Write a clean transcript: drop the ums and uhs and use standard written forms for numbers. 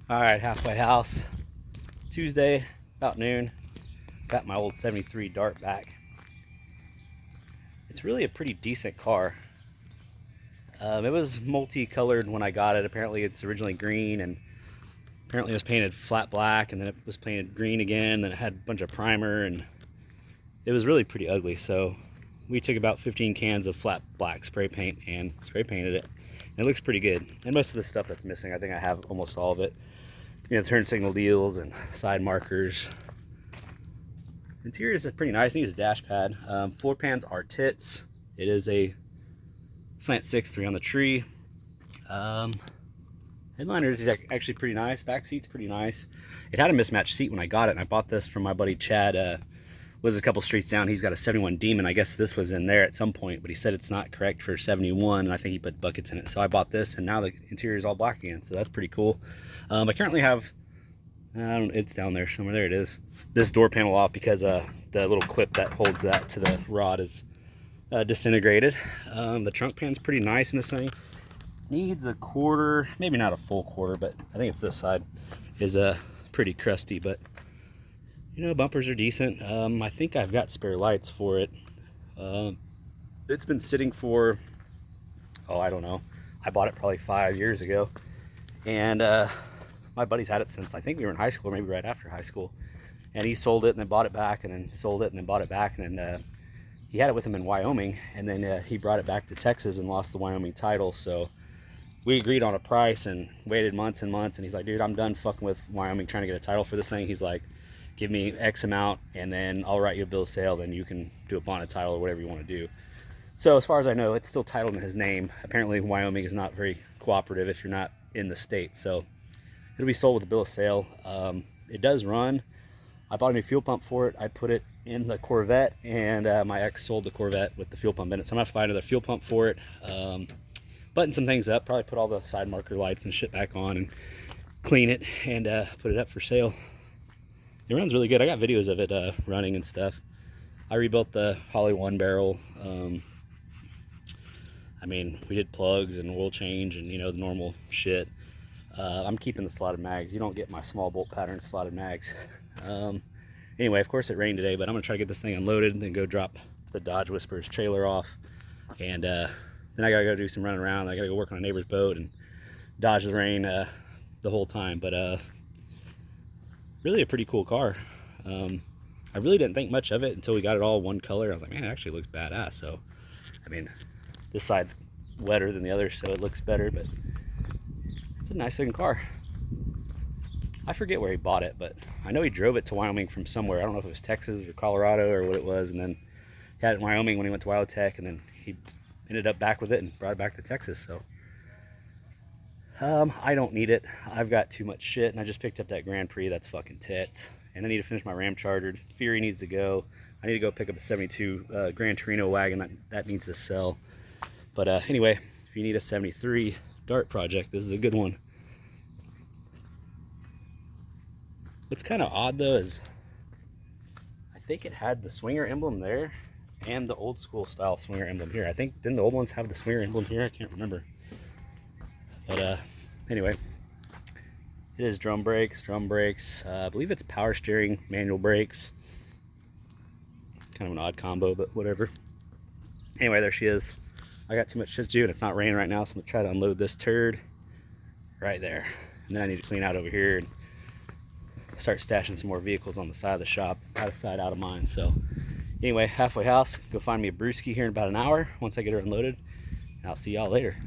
All right, halfway house. Tuesday, about noon. Got my old 73 Dart back. It's really a pretty decent car. It was multicolored when I got it. Apparently it's originally green, and apparently it was painted flat black, and then it was painted green again, then it had a bunch of primer, and it was really pretty ugly. So we took about 15 cans of flat black spray paint and spray painted it. And it looks pretty good. And most of the stuff that's missing, I think I have almost all of it. You know, turn signal deals and side markers. Interior is pretty nice. It needs a dash pad. Floor pans are tits. It is a slant 6.3 on the tree. Headliners is actually pretty nice. Back seat's pretty nice. It had a mismatched seat when I got it, and I bought this from my buddy Chad. Lives a couple streets down. He's got a 71 Demon. I guess this was in there at some point, but he said it's not correct for 71, and I think he put buckets in it. So I bought this, and now the interior is all black again, so that's pretty cool. I currently have, it's down there somewhere. There it is. This door panel off because the little clip that holds that to the rod is disintegrated. The trunk pan's pretty nice in this thing. Needs a quarter, maybe not a full quarter, but I think it's this side is pretty crusty, but you know, bumpers are decent. I think I've got spare lights for it. It's been sitting for, oh, I don't know. I bought it probably 5 years ago, and my buddy's had it since I think we were in high school, or maybe right after high school. And he sold it and then bought it back, and then sold it and then bought it back, and then he had it with him in Wyoming, and then he brought it back to Texas and lost the Wyoming title. So we agreed on a price and waited months and months, and he's like, dude, I'm done fucking with Wyoming trying to get a title for this thing. He's like, give me X amount and then I'll write you a bill of sale, then you can do a bonded title or whatever you want to do. So as far as I know, it's still titled in his name. Apparently Wyoming is not very cooperative if you're not in the state, so it'll be sold with a bill of sale. It does run. I bought a new fuel pump for it. I put it in the Corvette, and my ex sold the Corvette with the fuel pump in it, so I'm gonna have to buy another fuel pump for it. Button some things up, probably put all the side marker lights and shit back on and clean it and put it up for sale. It runs really good. I got videos of it running and stuff. I rebuilt the Holly 1 barrel. I mean, we did plugs and oil change and, you know, the normal shit. I'm keeping the slotted mags. You don't get my small bolt pattern slotted mags. Anyway, of course it rained today, but I'm gonna try to get this thing unloaded and then go drop the Dodge Whispers trailer off. And then I gotta go do some running around. I gotta go work on a neighbor's boat and dodge the rain the whole time. But really a pretty cool car. I really didn't think much of it until we got it all one color. I was like, man, it actually looks badass. So, I mean, this side's wetter than the other, so it looks better, but it's a nice looking car. I forget where he bought it, but I know he drove it to Wyoming from somewhere. I don't know if it was Texas or Colorado or what it was, and then he had it in Wyoming when he went to Wyotech, and then he ended up back with it and brought it back to Texas. So I don't need it. I've got too much shit, and I just picked up that Grand Prix. That's fucking tits. And I need to finish my Ram Charger. Fury needs to go. I need to go pick up a 72 Gran Torino wagon. That needs to sell. But anyway, if you need a 73 Dart project, this is a good one. What's kind of odd though is I think it had the swinger emblem there and the old school style swinger emblem here. I think, didn't the old ones have the swinger emblem here? I can't remember. But anyway, it is drum brakes. I believe it's power steering, manual brakes. Kind of an odd combo, but whatever. Anyway, there she is. I got too much shit to do, and it's not raining right now, so I'm gonna try to unload this turd right there. And then I need to clean out over here and start stashing some more vehicles on the side of the shop, out of sight, out of mind. So anyway, halfway house, go find me a brewski here in about an hour once I get her unloaded, and I'll see y'all later.